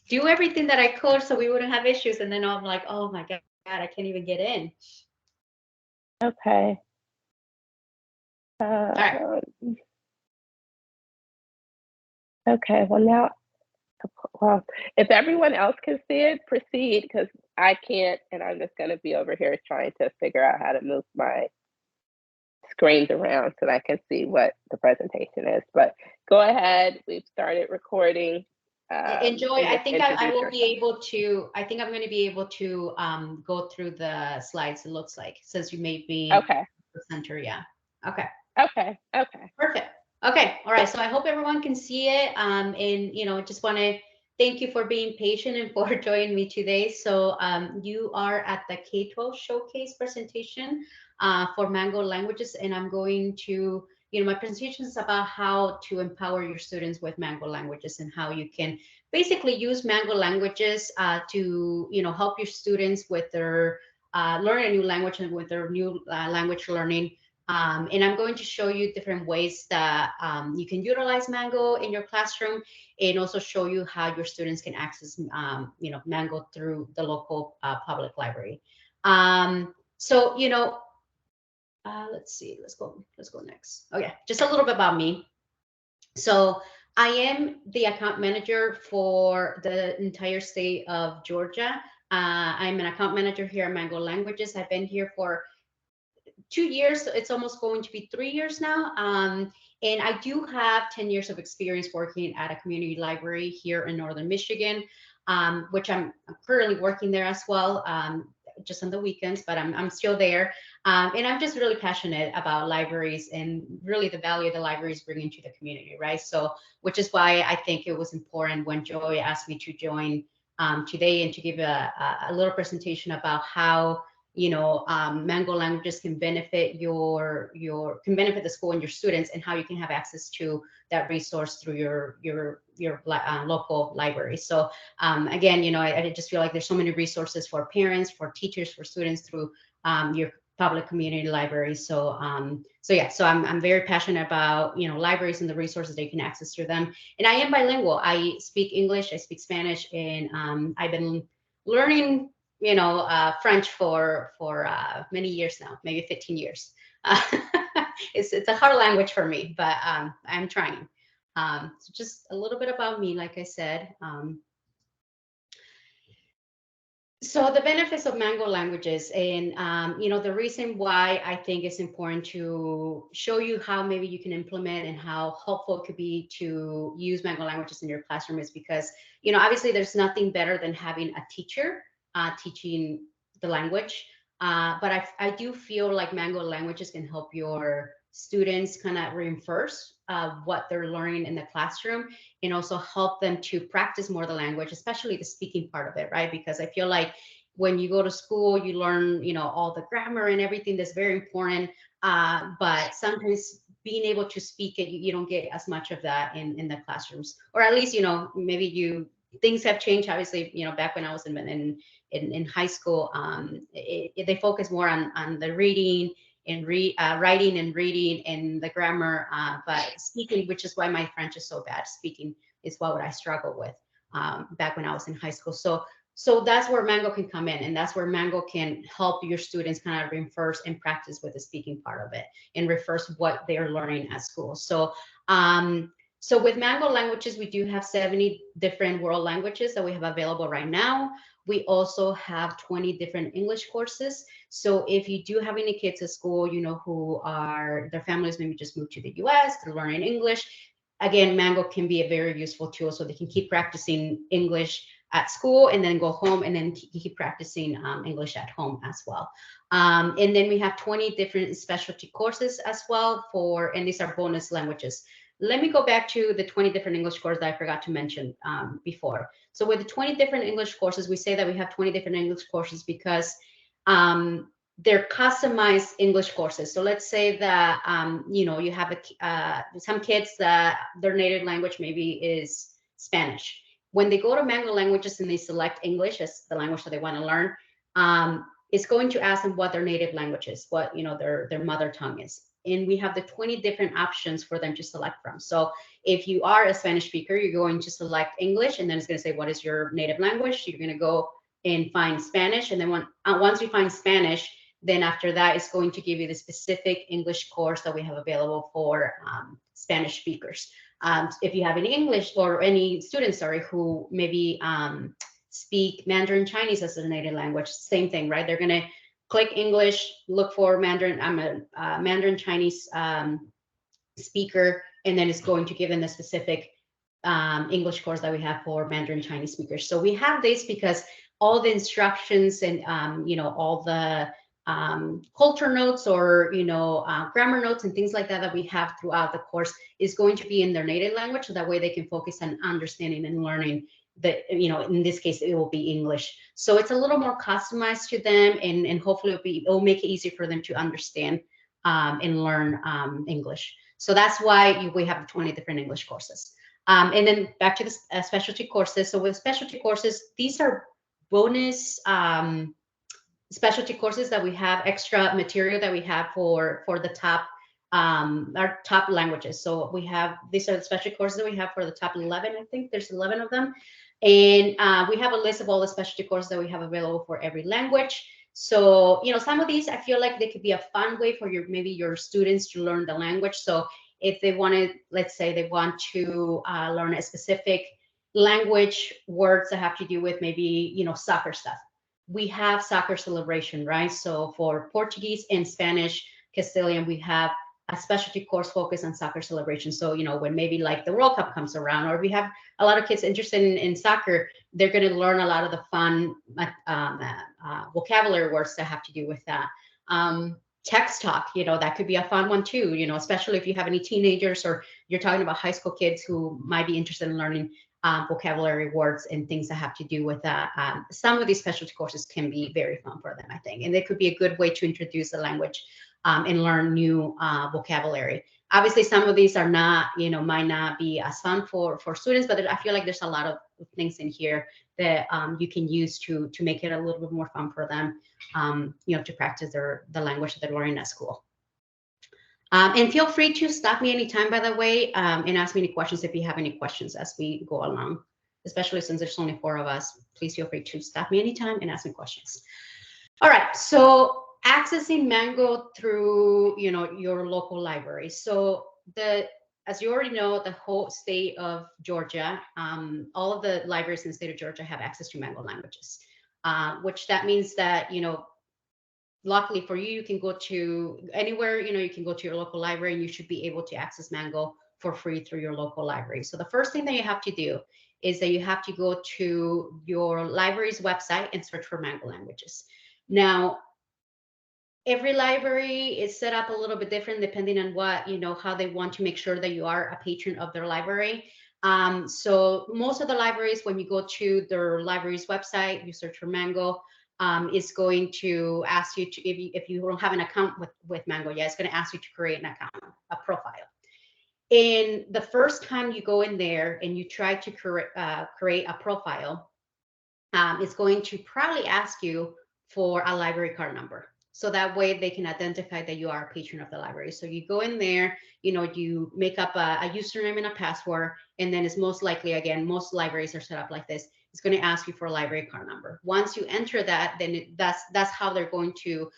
do everything that I could so we wouldn't have issues. And then I'm like, oh my God, I can't even get in. Okay. All right. Uh, okay. Well, now, well, if everyone else can see it, proceed, because I can't, and I'm just going to be over here trying to figure out how to move my screens around so that I can see what the presentation is. But go ahead. We've started recording. Enjoy. And I just think I introduce will be yourself. able to, I think I'm going to be able to go through the slides, it looks like, since you may be Okay. the center. Yeah. Okay. Okay. Okay. Perfect. Okay. All right. So I hope everyone can see it. And, just want to thank you for being patient and for joining me today. So you are at the K-12 showcase presentation for Mango Languages, and I'm going to, my presentation is about how to empower your students with Mango Languages and how you can basically use Mango Languages to, help your students with their learn a new language and with their new language learning. And I'm going to show you different ways that you can utilize Mango in your classroom, and also show you how your students can access, Mango through the local public library. So, let's see, let's go next. Oh yeah, just a little bit about me. So I am the account manager for the entire state of Georgia. I'm an account manager here at Mango Languages. I've been here for 2 years. It's almost going to be 3 years now. And I do have 10 years of experience working at a community library here in Northern Michigan, which I'm currently working there as well, just on the weekends, but I'm still there. And I'm just really passionate about libraries and really the value the libraries bring into the community, right? So, which is why I think it was important when Joy asked me to join today and to give a little presentation about how Mango Languages can benefit your can benefit the school and your students, and how you can have access to that resource through your local library. So again, I just feel like there's so many resources for parents, for teachers, for students through your public community libraries. So I'm very passionate about libraries and the resources that you can access through them. And I am bilingual. I speak English, I speak Spanish, and I've been learning French for many years now, maybe 15 years. Uh, it's a hard language for me, but I'm trying. So just a little bit about me, like I said. So the benefits of Mango Languages, and the reason why I think it's important to show you how maybe you can implement and how helpful it could be to use Mango Languages in your classroom is because obviously there's nothing better than having a teacher teaching the language. But I do feel like Mango Languages can help your students kind of reinforce what they're learning in the classroom, and also help them to practice more the language, especially the speaking part of it, right? Because I feel like when you go to school, you learn, all the grammar and everything that's very important. But sometimes being able to speak it, you don't get as much of that in the classrooms, or at least, maybe things have changed. Obviously, back when I was in high school, they focus more on the reading and writing and reading and the grammar, but speaking, which is why my French is so bad. Speaking is what I struggle with back when I was in high school. So that's where Mango can come in, and that's where Mango can help your students kind of reinforce and practice with the speaking part of it, and reverse what they're learning at school. So with Mango Languages, we do have 70 different world languages that we have available right now. We also have 20 different English courses. So if you do have any kids at school, who are their families maybe just moved to the US, they're learning English, again, Mango can be a very useful tool so they can keep practicing English at school and then go home and then keep practicing English at home as well. And then we have 20 different specialty courses as well and these are bonus languages. Let me go back to the 20 different English courses that I forgot to mention before. So with the 20 different English courses, we say that we have 20 different English courses because they're customized English courses. So let's say that you have some kids that their native language maybe is Spanish. When they go to Mango Languages and they select English as the language that they want to learn, it's going to ask them what their native language is, what their mother tongue is. And we have the 20 different options for them to select from. So If you are a Spanish speaker, you're going to select English, and then it's going to say, what is your native language? You're going to go and find Spanish. And then once you find Spanish, then after that, it's going to give you the specific English course that we have available for Spanish speakers. If you have any English or any students, sorry, who maybe speak Mandarin Chinese as their native language, same thing, right? They're going to click English, look for Mandarin. I'm a Mandarin Chinese speaker, and then it's going to give them the specific English course that we have for Mandarin Chinese speakers. So we have this because all the instructions and all the culture notes or grammar notes and things like that that we have throughout the course is going to be in their native language, so that way they can focus on understanding and learning in this case it will be English. So it's a little more customized to them, and hopefully it'll make it easy for them to understand and learn English. So that's why we have 20 different English courses. And then back to the specialty courses. So with specialty courses, these are bonus specialty courses that we have, extra material that we have for the top our top languages. So we have, these are the specialty courses that we have for the top 11. I think there's 11 of them, and we have a list of all the specialty courses that we have available for every language. So some of these I feel like they could be a fun way for maybe your students to learn the language. So if they wanted, let's say they want to learn a specific language, words that have to do with maybe soccer stuff, we have soccer celebration, right? So for Portuguese and Spanish Castilian, we have a specialty course focused on soccer celebration. So when maybe like the World Cup comes around, or we have a lot of kids interested in soccer, they're going to learn a lot of the fun vocabulary words that have to do with that. Text talk, that could be a fun one too, especially if you have any teenagers or you're talking about high school kids who might be interested in learning vocabulary words and things that have to do with that. Some of these specialty courses can be very fun for them, I think, and they could be a good way to introduce the language and learn new vocabulary. Obviously, some of these are not, might not be as fun for students, but I feel like there's a lot of things in here that you can use to make it a little bit more fun for them, to practice the language that they're learning at school. And feel free to stop me anytime, by the way, and ask me any questions if you have any questions as we go along, especially since there's only 4 of us. Please feel free to stop me anytime and ask me questions. All right, so accessing Mango through your local library. So as you already know, the whole state of Georgia, all of the libraries in the state of Georgia have access to Mango languages, which that means that luckily for you, you can go to anywhere, you can go to your local library and you should be able to access Mango for free through your local library. So the first thing that you have to do is that you have to go to your library's website and search for Mango languages. Now, every library is set up a little bit different depending on what, how they want to make sure that you are a patron of their library. So most of the libraries, when you go to their library's website, you search for Mango, it's going to ask you to, if you don't have an account with Mango yet, it's going to ask you to create an account, a profile. And the first time you go in there and you try to create a profile, it's going to probably ask you for a library card number. So that way they can identify that you are a patron of the library. So you go in there, you make up a username and a password, and then it's most likely, again, most libraries are set up like this. It's going to ask you for a library card number. Once you enter that, then that's how they're going to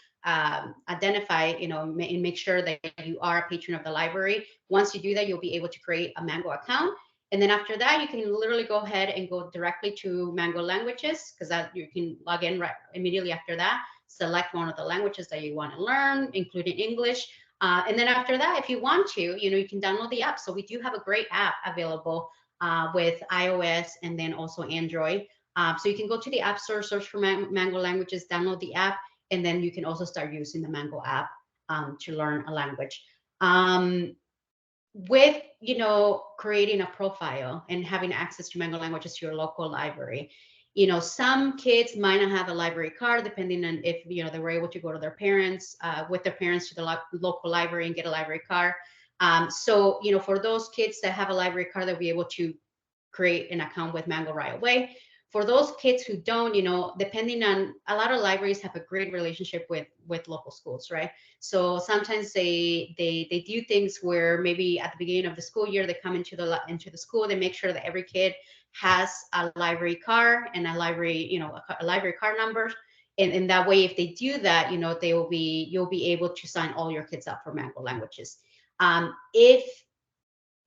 identify, and make sure that you are a patron of the library. Once you do that, you'll be able to create a Mango account. And then after that, you can literally go ahead and go directly to Mango languages, because that you can log in right immediately after that. Select one of the languages that you want to learn, including English. And then after that, if you want to, you can download the app. So we do have a great app available with iOS and then also Android. So you can go to the App Store, search for Mango languages, download the app, and then you can also start using the Mango app to learn a language. With creating a profile and having access to Mango languages to your local library, some kids might not have a library card, depending on if they were able to go to their parents with their parents to the local library and get a library card. So for those kids that have a library card, they'll be able to create an account with Mango right away. For those kids who don't, depending on, a lot of libraries have a great relationship with local schools, right? So sometimes they do things where maybe at the beginning of the school year they come into the school, they make sure that every kid has a library card and a library, a library card number. And that way, if they do that, you'll be able to sign all your kids up for Mango Languages. If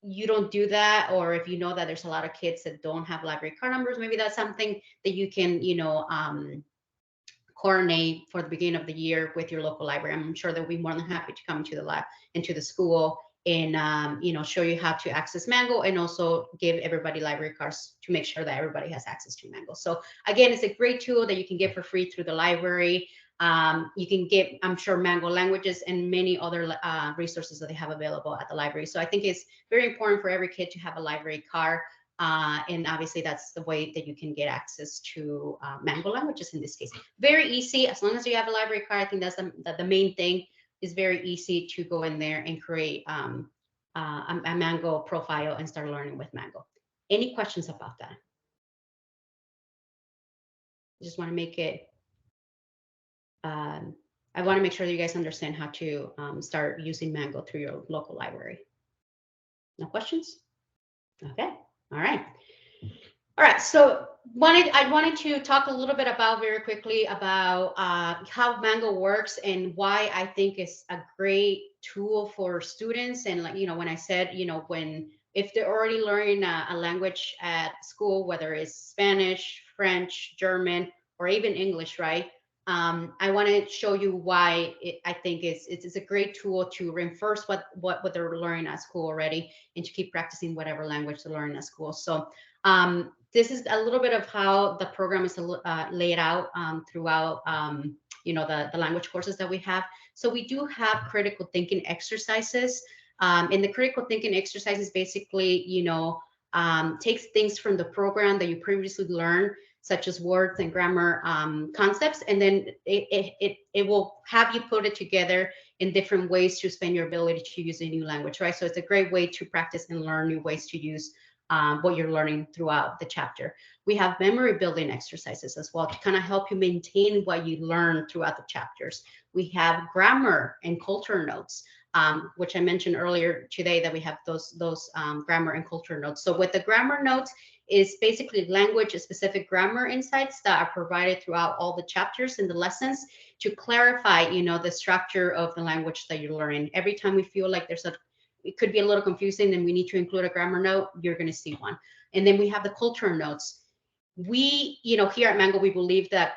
you don't do that, or if you know that there's a lot of kids that don't have library card numbers, maybe that's something that you can, coordinate for the beginning of the year with your local library. I'm sure they'll be more than happy to come into the lab, into the school, and show you how to access Mango, and also give everybody library cards to make sure that everybody has access to Mango. So again, it's a great tool that you can get for free through the library. You can get, I'm sure, Mango Languages and many other resources that they have available at the library. So I think it's very important for every kid to have a library card. And obviously that's the way that you can get access to Mango Languages in this case. Very easy, as long as you have a library card. I think that's the main thing. Is very easy to go in there and create a Mango profile and start learning with Mango. Any questions about that? I just want to make it, I want to make sure that you guys understand how to start using Mango through your local library. No questions? Okay, all right. All right, so I wanted to talk a little bit about, very quickly, about how Mango works and why I think it's a great tool for students. And when I said, if they're already learning a language at school, whether it's Spanish, French, German, or even English, right? I want to show you why I think it's a great tool to reinforce what they're learning at school already, and to keep practicing whatever language they're learning at school. So this is a little bit of how the program is laid out throughout, the language courses that we have. So we do have critical thinking exercises. And the critical thinking exercises basically, takes things from the program that you previously learned, such as words and grammar concepts, and then it will have you put it together in different ways to expand your ability to use a new language, right? So it's a great way to practice and learn new ways to use what you're learning throughout the chapter. We have memory building exercises as well to kind of help you maintain what you learn throughout the chapters. We have grammar and culture notes, which I mentioned earlier today, that we have those grammar and culture notes. So with the grammar notes is basically language specific grammar insights that are provided throughout all the chapters and the lessons to clarify, the structure of the language that you're learning. Every time we feel like it could be a little confusing, then we need to include a grammar note, you're going to see one. And then we have the culture notes. We, here at Mango, we believe that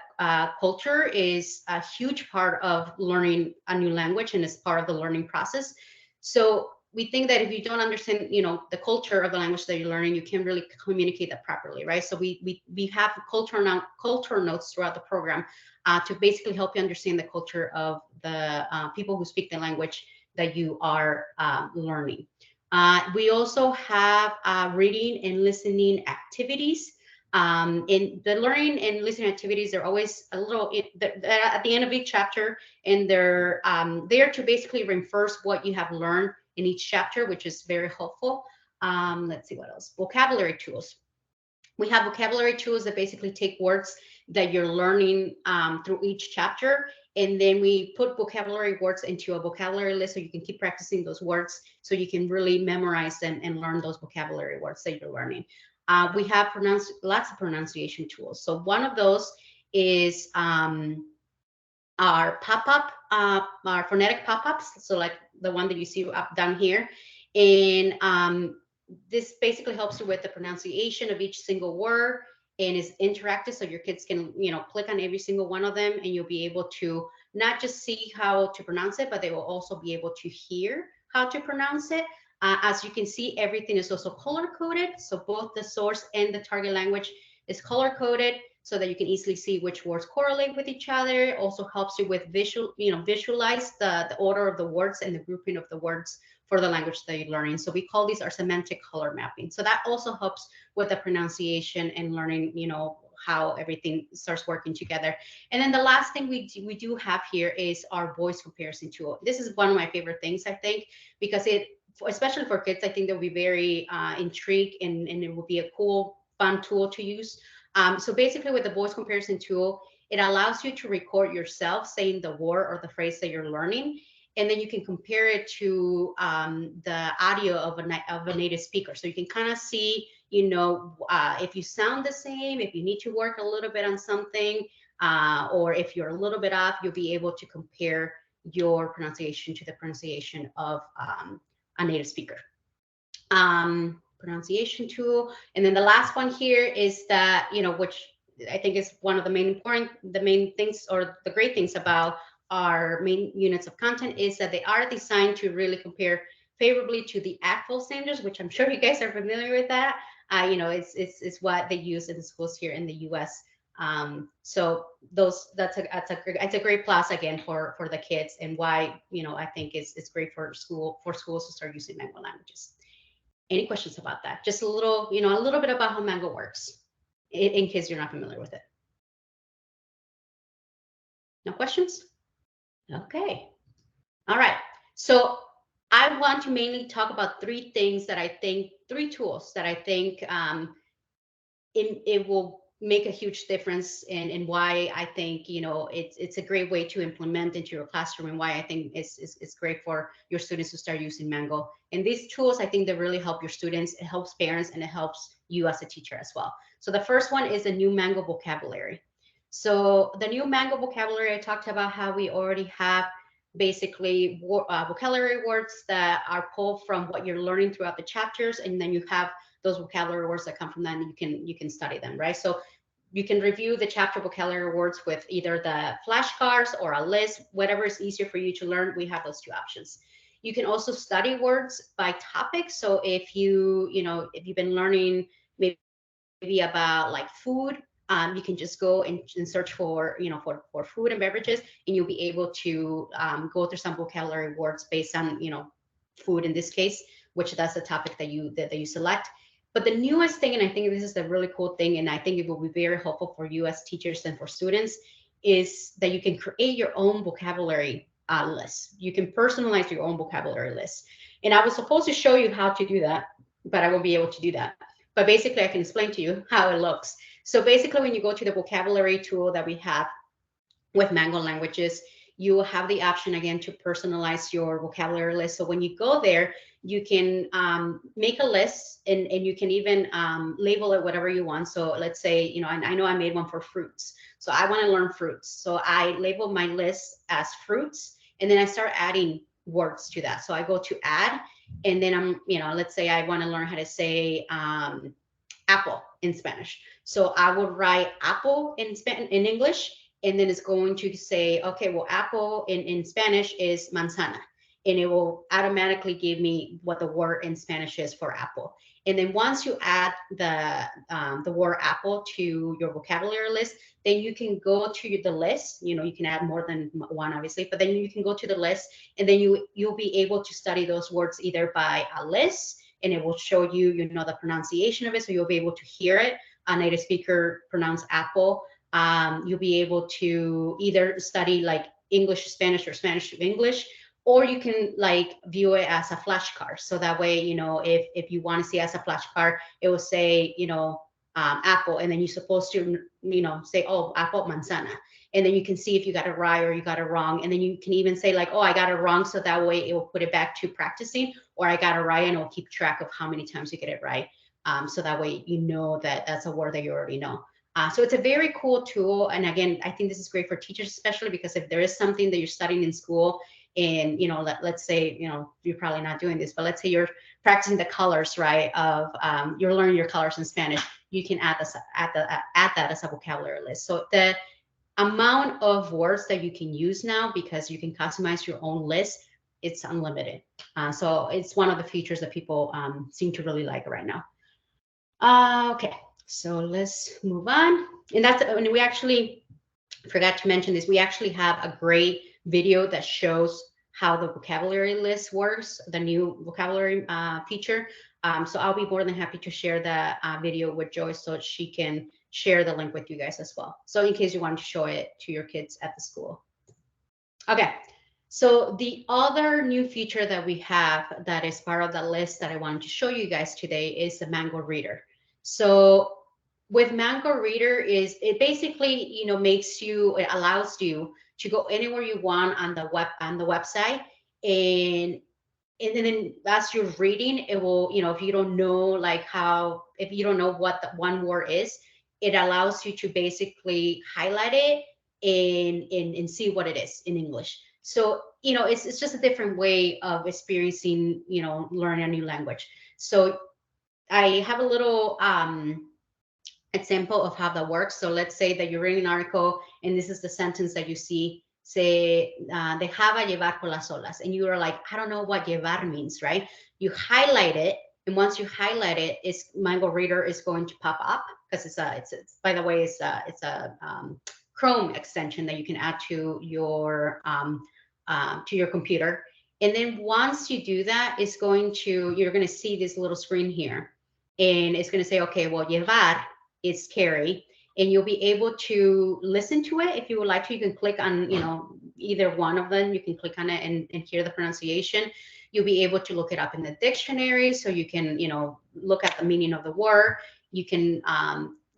culture is a huge part of learning a new language, and is part of the learning process. So we think that if you don't understand, the culture of the language that you're learning, you can't really communicate that properly, right? So we have culture notes throughout the program to basically help you understand the culture of the people who speak the language that you are learning. We also have reading and listening activities. In the learning and listening activities, they're always a little at the end of each chapter, and they're there to basically reinforce what you have learned in each chapter, which is very helpful. Let's see what else. Vocabulary tools. We have vocabulary tools that basically take words that you're learning through each chapter, and then we put vocabulary words into a vocabulary list so you can keep practicing those words, so you can really memorize them and learn those vocabulary words that you're learning. We have lots of pronunciation tools. So one of those is our pop-up, our phonetic pop-ups. So like the one that you see up down here. And this basically helps you with the pronunciation of each single word, and is interactive, so your kids can click on every single one of them, and you'll be able to not just see how to pronounce it, but they will also be able to hear how to pronounce it. As you can see, everything is also color coded, so both the source and the target language is color coded, so that you can easily see which words correlate with each other. It also helps you with visualize the order of the words and the grouping of the words for the language that you're learning. So we call these our semantic color mapping. So that also helps with the pronunciation and learning, how everything starts working together. And then the last thing we do have here is our voice comparison tool. This is one of my favorite things, I think, because especially for kids, I think they'll be very intrigued, and it will be a cool, fun tool to use. So basically with the voice comparison tool, it allows you to record yourself saying the word or the phrase that you're learning, and then you can compare it to the audio of a native speaker. So you can kind of see, if you sound the same, if you need to work a little bit on something, or if you're a little bit off, you'll be able to compare your pronunciation to the pronunciation of a native speaker. Pronunciation tool. And then the last one here is that, which I think is one of the main things, or the great things about our main units of content, is that they are designed to really compare favorably to the ACTFL standards, which I'm sure you guys are familiar with that. It's what they use in the schools here in the U.S. So that's a great plus again for the kids, and why I think it's great for schools to start using Mango languages. Any questions about that? Just a little bit about how Mango works, in case you're not familiar with it. No questions? Okay. All right. So I want to mainly talk about three tools that I think it will make a huge difference, and why I think it's a great way to implement into your classroom, and why I think it's great for your students to start using Mango. And these tools, I think, they really help your students, it helps parents, and it helps you as a teacher as well. So the first one is the new Mango vocabulary. So the new Mango vocabulary, I talked about how we already have basically vocabulary words that are pulled from what you're learning throughout the chapters, and then you have those vocabulary words that come from that, and you can study them, right? So you can review the chapter vocabulary words with either the flashcards or a list, whatever is easier for you to learn. We have those two options. You can also study words by topic. So if you've been learning maybe about like food, you can just go and search for food and beverages, and you'll be able to go through some vocabulary words based on food in this case, which that's the topic that you select. But the newest thing, and I think this is a really cool thing, and I think it will be very helpful for you as teachers and for students, is that you can create your own vocabulary list. You can personalize your own vocabulary list. And I was supposed to show you how to do that, but I won't be able to do that. But basically, I can explain to you how it looks. So basically, when you go to the vocabulary tool that we have with Mango Languages, you will have the option again to personalize your vocabulary list. So when you go there, you can make a list, and you can even label it whatever you want. So let's say, I know I made one for fruits. So I want to learn fruits. So I label my list as fruits, and then I start adding words to that. So I go to add, and then let's say I want to learn how to say apple in Spanish. So I would write apple in English, and then it's going to say, okay, well, apple in Spanish is manzana, and it will automatically give me what the word in Spanish is for apple. And then once you add the word apple to your vocabulary list, then you can go to the list. You can add more than one, obviously, but then you can go to the list, and then you'll be able to study those words either by a list, and it will show you, the pronunciation of it, so you'll be able to hear it, a native speaker pronounce apple. You'll be able to either study like English to Spanish or Spanish to English, or you can like view it as a flashcard. So that way, if you want to see as a flashcard, it will say, apple, and then you're supposed to, say, oh, apple manzana. And then you can see if you got it right or you got it wrong. And then you can even say like, oh, I got it wrong. So that way it will put it back to practicing, or I got it right, and it will keep track of how many times you get it right. So that way, that that's a word that you already know. So it's a very cool tool. And again, I think this is great for teachers, especially because if there is something that you're studying in school, and let's say you're probably not doing this, but let's say you're practicing the colors, right, of you're learning your colors in Spanish, you can add that as a vocabulary list. So the amount of words that you can use now, because you can customize your own list, it's unlimited. So it's one of the features that people seem to really like right now. Okay, so let's move on. And we actually forgot to mention this. We actually have a great video that shows how the vocabulary list works, the new vocabulary feature. So I'll be more than happy to share that video with Joyce, so she can share the link with you guys as well. So in case you want to show it to your kids at the school. Okay, so the other new feature that we have that is part of the list that I wanted to show you guys today is the Mango Reader. So with Mango Reader is it basically, makes you, it allows you to go anywhere you want on the website, and then as you're reading, it will, if you don't know like how, if you don't know what the one word is, it allows you to basically highlight it and see what it is in English. So, it's just a different way of experiencing, learning a new language. So I have a little example of how that works. So let's say that you're reading an article and this is the sentence that you see, say, dejaba llevar por las olas. And you are like, I don't know what llevar means, right? You highlight it. And once you highlight it, Mango Reader is going to pop up because it's by the way, it's a Chrome extension that you can add to your computer. And then once you do that, you're going to see this little screen here. And it's going to say, okay, well, llevar is carry, and you'll be able to listen to it if you would like to. You can click on, either one of them. You can click on it and hear the pronunciation. You'll be able to look it up in the dictionary, so you can, look at the meaning of the word. You can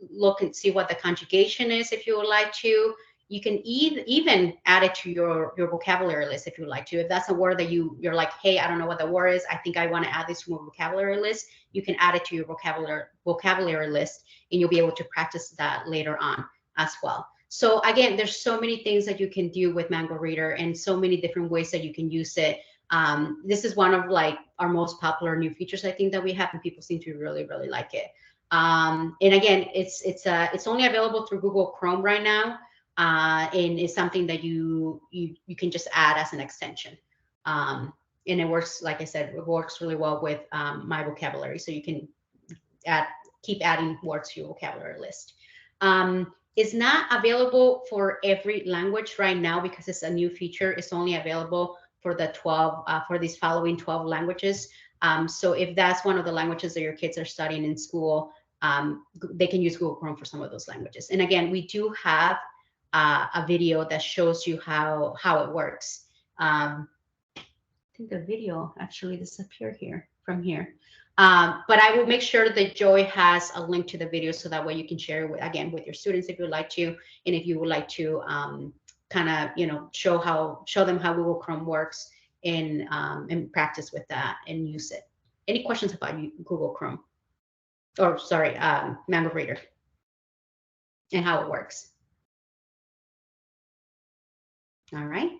look and see what the conjugation is if you would like to. You can even add it to your vocabulary list if you would like to. If that's a word that you're like, hey, I don't know what the word is, I think I want to add this to my vocabulary list, you can add it to your vocabulary list, and you'll be able to practice that later on as well. So again, there's so many things that you can do with Mango Reader and so many different ways that you can use it. This is one of like our most popular new features I think that we have, and people seem to really, really like it. And again, it's only available through Google Chrome right now. And it's something that you can just add as an extension. And it works, like I said, it works really well with my vocabulary. So you can keep adding words to your vocabulary list. It's not available for every language right now because it's a new feature. It's only available for the 12, for these following 12 languages. So if that's one of the languages that your kids are studying in school, they can use Google Chrome for some of those languages. And again, we do have a video that shows you how it works. I think the video actually disappeared from here. But I will make sure that Joy has a link to the video so that way you can share it again with your students if you would like to, and if you would like to kind of show them how Google Chrome works and practice with that and use it. Any questions about Google Chrome? Or sorry, Mango Reader and how it works? All right.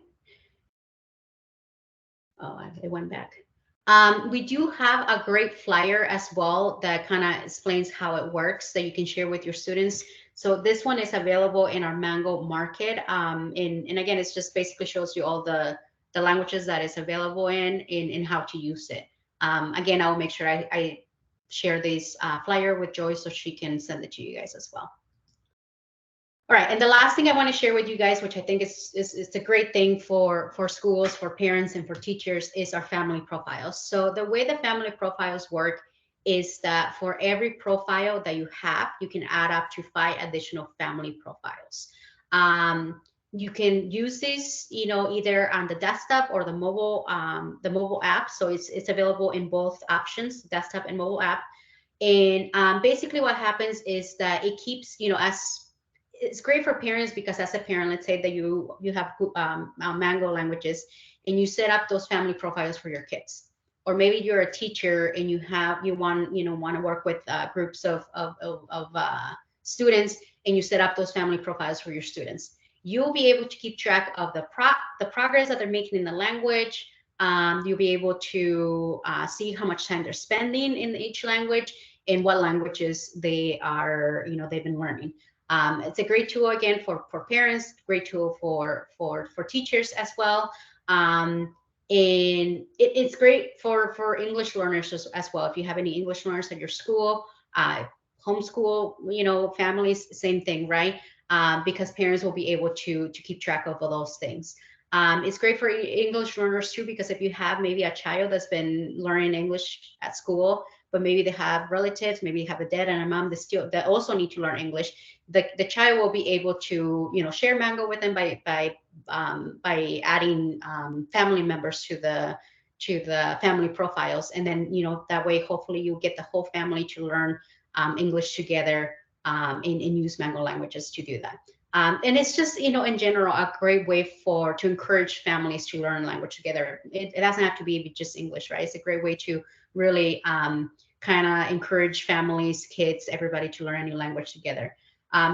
Oh, it went back. We do have a great flyer as well that kind of explains how it works that you can share with your students. So this one is available in our Mango Market. And again, it just basically shows you all the languages that it's available in how to use it. Again, I'll make sure I share this flyer with Joy so she can send it to you guys as well. All right, and the last thing I want to share with you guys, which I think is a great thing for schools, for parents, and for teachers, is our family profiles. So the way the family profiles work is that for every profile that you have, you can add up to 5 additional family profiles. You can use this, either on the desktop or the mobile app. So it's available in both options, desktop and mobile app. And basically, what happens is that it keeps, it's great for parents because as a parent, let's say that you have Mango languages and you set up those family profiles for your kids, or maybe you're a teacher and you want to work with groups of students, and you set up those family profiles for your students. You'll be able to keep track of the progress that they're making in the language. You'll be able to see how much time they're spending in each language and what languages they are, they've been learning. It's a great tool again for parents, great tool for teachers as well. And it's great for English learners as well. If you have any English learners at your school, homeschool, families, same thing, right? Because parents will be able to keep track of all those things. It's great for English learners too, because if you have maybe a child that's been learning English at school, but maybe they have relatives, maybe they have a dad and a mom that also need to learn English, the child will be able to share Mango with them by adding family members to the family profiles, and then that way hopefully you get the whole family to learn English together and use Mango languages to do that. And it's just, in general, a great way to encourage families to learn language together. It doesn't have to be just English, right? It's a great way to really kind of encourage families, kids, everybody to learn a new language together.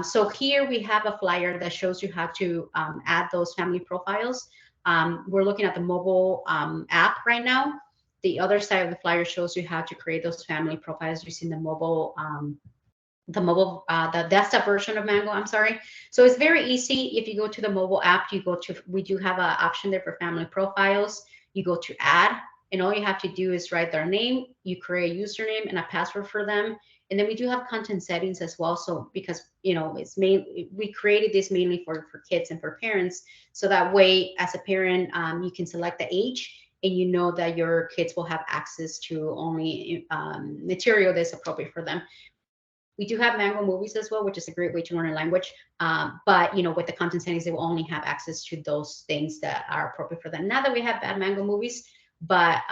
So here we have a flyer that shows you how to add those family profiles. We're looking at the mobile app right now. The other side of the flyer shows you how to create those family profiles using the desktop version of Mango, I'm sorry. So it's very easy. If you go to the mobile app, we do have an option there for family profiles. You go to add, and all you have to do is write their name. You create a username and a password for them. And then we do have content settings as well. So because, we created this mainly for kids and for parents. So that way, as a parent, you can select the age, and you know that your kids will have access to only material that's appropriate for them. We do have Mango movies as well, which is a great way to learn a language. But with the content settings, they will only have access to those things that are appropriate for them. Not that we have bad Mango movies, but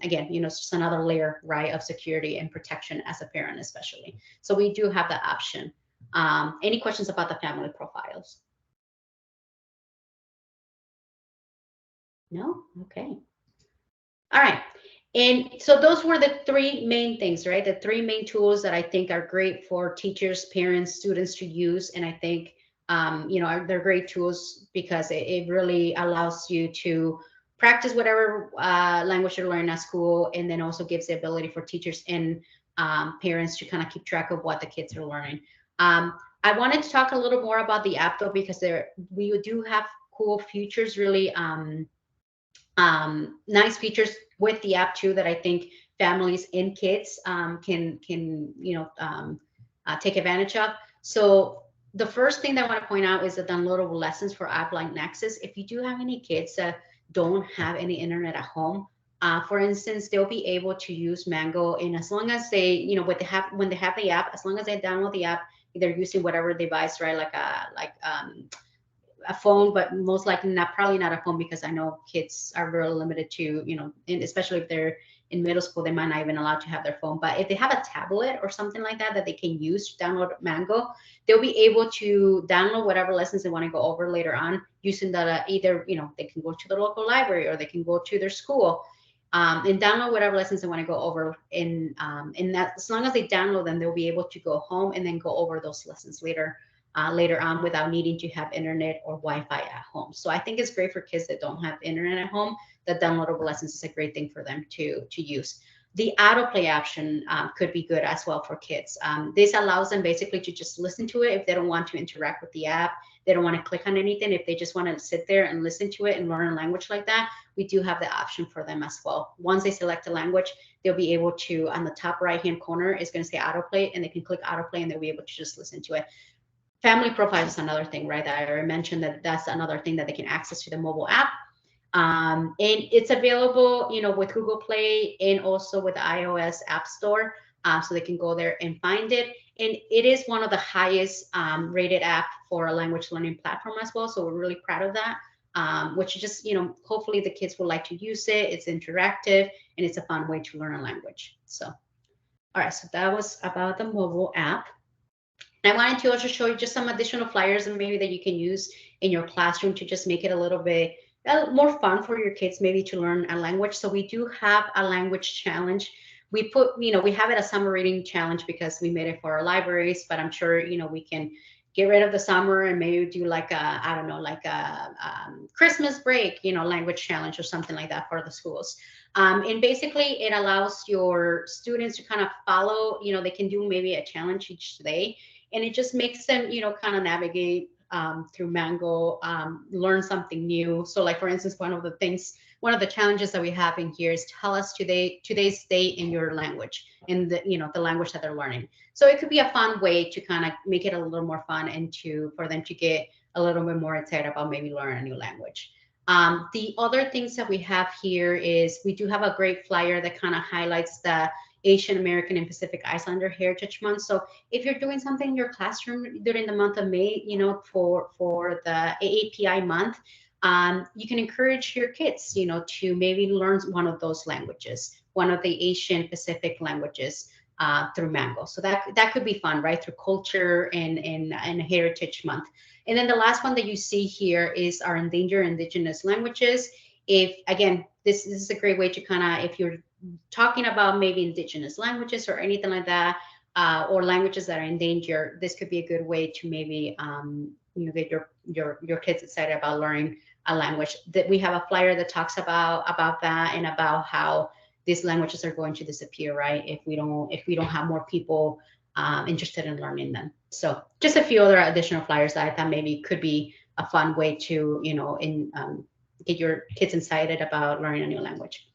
again, it's just another layer, right, of security and protection as a parent, especially. So we do have that option. Any questions about the family profiles? No? Okay. All right. And so those were the three main things, right? The three main tools that I think are great for teachers, parents, students to use. And I think, they're great tools because it really allows you to practice whatever language you're learning at school, and then also gives the ability for teachers and parents to kind of keep track of what the kids are learning. I wanted to talk a little more about the app though, because we do have cool features, really nice features with the app too, that I think families and kids can take advantage of. So the first thing that I want to point out is the downloadable lessons for app like Nexus. If you do have any kids that don't have any internet at home, for instance, they'll be able to use Mango, and as long as they, when they have the app, as long as they download the app, they're using whatever device, right, like a phone, but most likely probably not a phone, because I know kids are very limited to, and especially if they're in middle school, they might not even allowed to have their phone. But if they have a tablet or something like that they can use to download Mango, they'll be able to download whatever lessons they want to go over later on using that. Either, they can go to the local library, or they can go to their school and download whatever lessons they want to go over. And that, as long as they download them, they'll be able to go home and then go over those lessons later on without needing to have internet or Wi-Fi at home. So I think it's great for kids that don't have internet at home. The downloadable lessons is a great thing for them to use. The autoplay option could be good as well for kids. This allows them basically to just listen to it if they don't want to interact with the app. They don't want to click on anything. If they just want to sit there and listen to it and learn a language like that, we do have the option for them as well. Once they select a language, they'll be able to, on the top right-hand corner, is going to say autoplay, and they can click autoplay and they'll be able to just listen to it. Family profiles is another thing, right? That I mentioned that's another thing that they can access to the mobile app. And it's available, with Google Play and also with the iOS App Store. So they can go there and find it. And it is one of the highest rated app for a language learning platform as well. So we're really proud of that, which is just, hopefully the kids will like to use it. It's interactive and it's a fun way to learn a language. So, all right, so that was about the mobile app. I wanted to also show you just some additional flyers and maybe that you can use in your classroom to just make it a little bit more fun for your kids, maybe to learn a language. So we do have a language challenge. We have it a summer reading challenge because we made it for our libraries, but I'm sure, we can get rid of the summer and maybe do like a Christmas break, language challenge or something like that for the schools. And basically it allows your students to kind of follow, they can do maybe a challenge each day. And it just makes them, kind of navigate through Mango, learn something new. So like, for instance, one of the challenges that we have in here is tell us today's day in your language, in the language that they're learning. So it could be a fun way to kind of make it a little more fun and for them to get a little bit more excited about maybe learning a new language. The other things that we have here is we do have a great flyer that kind of highlights the Asian American and Pacific Islander Heritage Month. So if you're doing something in your classroom during the month of May, for the AAPI month, you can encourage your kids, to maybe learn one of those languages, one of the Asian Pacific languages, through Mango. So that could be fun, right? Through culture and Heritage Month. And then the last one that you see here is our endangered indigenous languages. If again, this is a great way to kind of, if you're talking about maybe indigenous languages or anything like that, or languages that are in danger, this could be a good way to maybe get your kids excited about learning a language. That we have a flyer that talks about that and about how these languages are going to disappear, right? If we don't have more people interested in learning them. So just a few other additional flyers that I thought maybe could be a fun way to get your kids excited about learning a new language.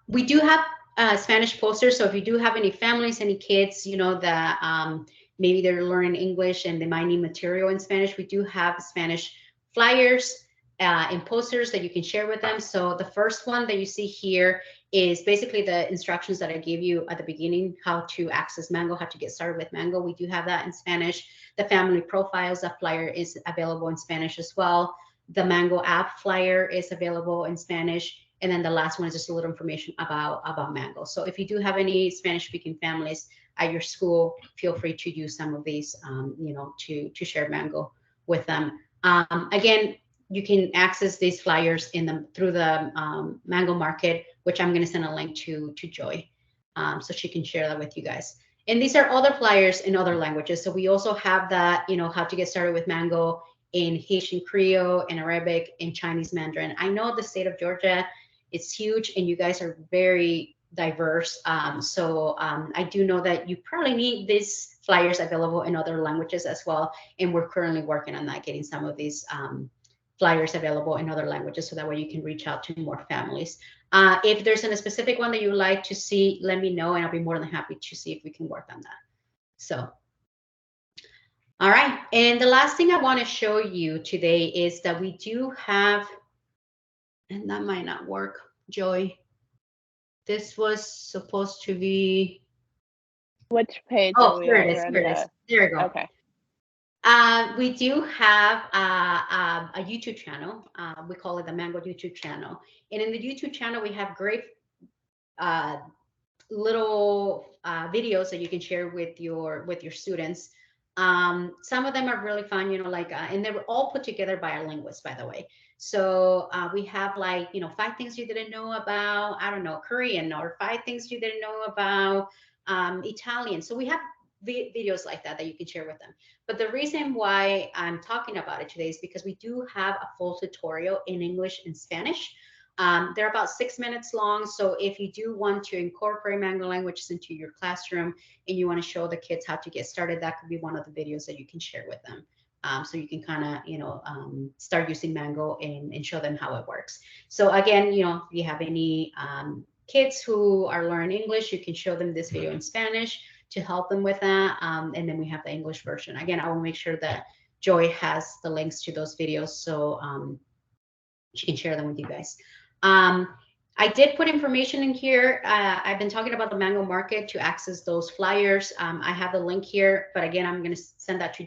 We do have Spanish posters. So if you do have any families, any kids, that maybe they're learning English and they might need material in Spanish, we do have Spanish flyers and posters that you can share with them. So the first one that you see here is basically the instructions that I gave you at the beginning, how to access Mango, how to get started with Mango. We do have that in Spanish. The family profiles, that flyer is available in Spanish as well. The Mango app flyer is available in Spanish. And then the last one is just a little information about Mango. So if you do have any Spanish-speaking families at your school, feel free to use some of these, to share Mango with them. Again, you can access these flyers through the Mango Market, which I'm going to send a link to Joy, so she can share that with you guys. And these are other flyers in other languages. So we also have that, how to get started with Mango in Haitian Creole, in Arabic, in Chinese Mandarin. I know the state of Georgia, it's huge, and you guys are very diverse. So I do know that you probably need these flyers available in other languages as well. And we're currently working on that, getting some of these flyers available in other languages, so that way you can reach out to more families. If there's a specific one that you would like to see, let me know, and I'll be more than happy to see if we can work on that. So, all right. And the last thing I want to show you today is that we do have, and that might not work, Joy. This was supposed to be. Which page Oh, are we here on? it is. Here it is. There we go. Okay. We do have a YouTube channel. We call it the Mango YouTube channel. And in the YouTube channel, we have great little videos that you can share with your students. Some of them are really fun, and they were all put together by a linguist, by the way. So we have 5 things you didn't know about, I don't know, Korean, or 5 things you didn't know about Italian. So we have videos like that you can share with them. But the reason why I'm talking about it today is because we do have a full tutorial in English and Spanish. They're about 6 minutes long. So if you do want to incorporate Mango languages into your classroom and you want to show the kids how to get started, that could be one of the videos that you can share with them. So you can kind of, start using Mango and show them how it works. So again, if you have any kids who are learning English, you can show them this video in Spanish to help them with that. And then we have the English version. Again, I will make sure that Joy has the links to those videos, so she can share them with you guys. I did put information in here. I've been talking about the Mango Market to access those flyers. I have the link here, but again, I'm going to send that to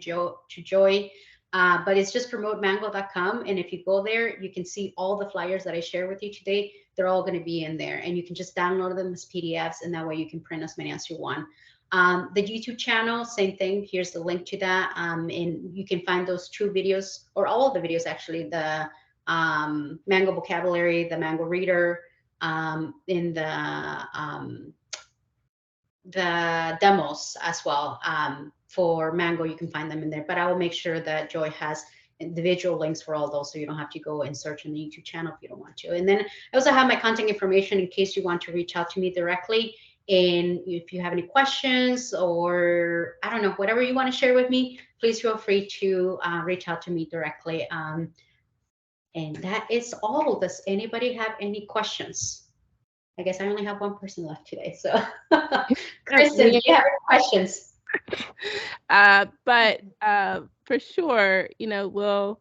Joy. But it's just promotemango.com. And if you go there, you can see all the flyers that I share with you today. They're all going to be in there, and you can just download them as PDFs, and that way you can print as many as you want. The YouTube channel, same thing. Here's the link to that. And you can find those 2 videos, or all of the videos actually, the Mango vocabulary, the Mango reader, in the demos as well. For Mango, you can find them in there, but I will make sure that Joy has individual links for all those, so you don't have to go and search in the YouTube channel if you don't want to. And then I also have my contact information in case you want to reach out to me directly. And if you have any questions, or I don't know, whatever you want to share with me, please feel free to reach out to me directly. And that is all. Does anybody have any questions? I guess I only have one person left today. So, Kristen, do you have any questions? But for sure, we'll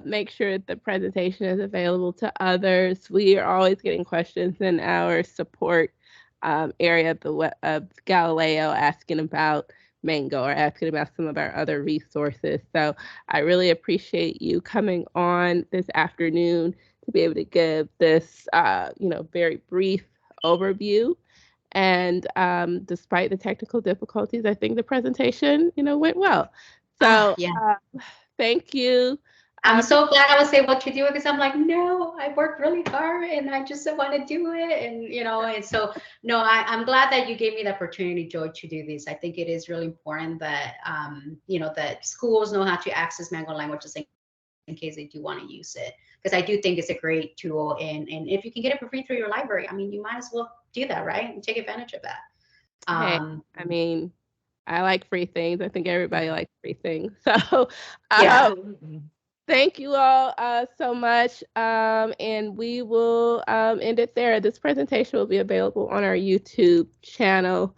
make sure the presentation is available to others. We are always getting questions in our support area of Galileo, asking about Mango or asking about some of our other resources. So I really appreciate you coming on this afternoon to be able to give this, very brief overview. And despite the technical difficulties, I think the presentation, went well. So Yeah. thank you. I'm so glad I was able to do it because I'm like, no, I worked really hard and I just want to do it. And so, no, I'm glad that you gave me the opportunity, Joy, to do this. I think it is really important that, that schools know how to access Mango languages in case they do want to use it. Because I do think it's a great tool. And if you can get it for free through your library, I mean, you might as well do that, right? And take advantage of that. Hey, I mean, I like free things. I think everybody likes free things. So, Yeah. thank you all so much. And we will end it there. This presentation will be available on our YouTube channel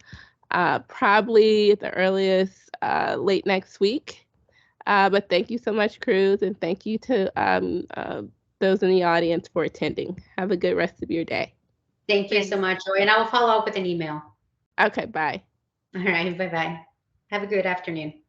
probably at the earliest late next week. But thank you so much, Cruz, and thank you to those in the audience for attending. Have a good rest of your day. Thank you so much, Joy. And I will follow up with an email. Okay, bye. All right. Bye-bye. Have a good afternoon.